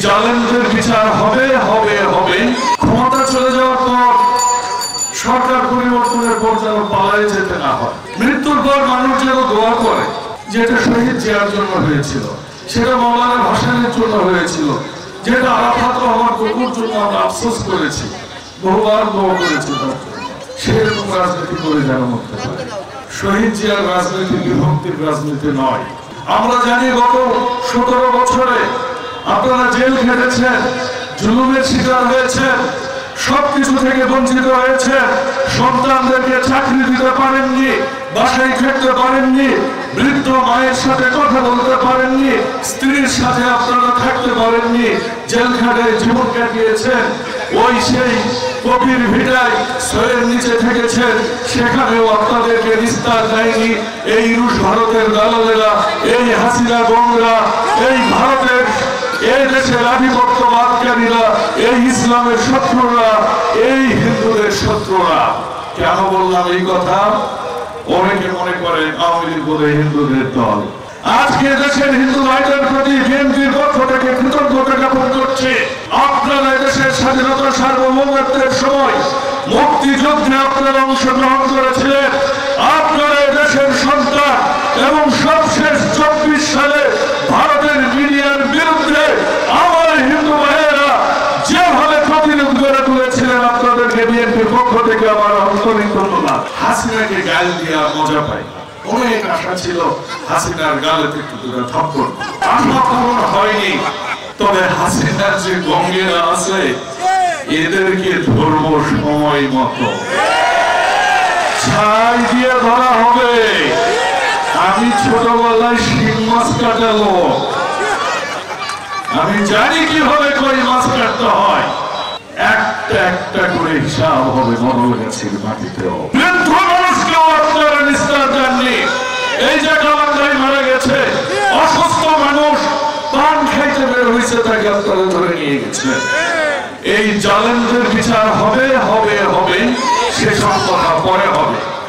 জালেমদের বিচার হবে হবে হবে। ক্ষমতা চলে যাওয়ার পর সরকার পরিবর্তনের পর যেন পালায় যেতে না হয়। মৃত্যুর পর মানুষ যেন দোয়া করে, যেটা শহীদ জিয়ার জন্য হয়েছিল, সেটা মওলানা ভাসানীর জন্য হয়েছিল, যেটা আরাফাত রহমান কবুর জন্য আমরা আফসোস করেছি, বহুবার দোয়া করেছি। সেরকম রাজনীতি করে যেন করতে পারে। শহীদ জিয়ার রাজনীতি বিভক্তির রাজনীতি নয়। আমরা জানি গত 17 বছরে আপনারা জেল খেটেছেন, জুলুমের শিকার হয়েছেন, সবকিছু থেকে বঞ্চিত হয়েছে। সন্তানদেরকে চাকরি দিতে পারেননি, বাসায় খেতে পারেননি, বৃদ্ধ মায়ের সাথে কথা বলতে পারেননি, স্ত্রীর সাথে আপনারা থাকতে পারেননি, জেলখানায় জীবন কাটিয়েছেন। ওই সেই কবির ভিটায় সয়ের নিচে থেকেছেন, সেখানেও আপনাদেরকে নিস্তার দেয়নি এই রুশ ভারতের দালালেরা, এই হাসিনা গংরা, এই ভারতের এই দেশের আধিপত্যবাদকারীরা, এই ইসলামের শত্রুরা, এই হিন্দুদের শত্রুরা। কেন বললাম এই কথা? অনেকে মনে করেন আওয়ামী লীগ বোধহয় হিন্দুদের দল। আজকে দেশের হিন্দু ভাইদের প্রতি বিএনপির পক্ষ থেকে কৃতজ্ঞতা জ্ঞাপন করছে। আপনারা দেশের স্বাধীনতা সার্বভৌমত্বের সময় মুক্তিযুদ্ধে আপনারা অংশগ্রহণ করেছিলেন। আপনারা দেশের সন্তান এবং সবশেষ 24 সালে ভারতের মিডিয়ার বিরুদ্ধে আমার হিন্দু ভাইয়েরা যেভাবে প্রতিরোধ করে তুলেছিলেন, আপনাদেরকে বিএনপির পক্ষ থেকে আমার আন্তরিক ধন্যবাদ। হাসিনাকে গাল দিয়ে মজা পাই, অনেক আশা ছিল হাসিনার গালে একটু দূরে থাপ্পড়, আশা পূরণ হয়নি। তবে হাসিনার যে গঙ্গেরা আছে এদেরকে ধরব সময় মতো, ছাই দিয়ে ধরা হবে। আমি ছোটবেলায় শিং মাছ কাটালো, আমি জানি কিভাবে কই মাছ কাটতে হয়। একটা একটা করে হিসাব হবে মরল গাছের মাটিতেও। বৃদ্ধ মানুষকেও আপনারা নিস্তার দেননি। এই যে কালান্দাই মারা গেছে, অসুস্থ মানুষ পান খাইতে বের হয়েছে, তাকে আপনারা ধরে নিয়ে গেছেন। এই জালেমদের বিচার হবে হবে হবে, সেসব কথা পরে হবে।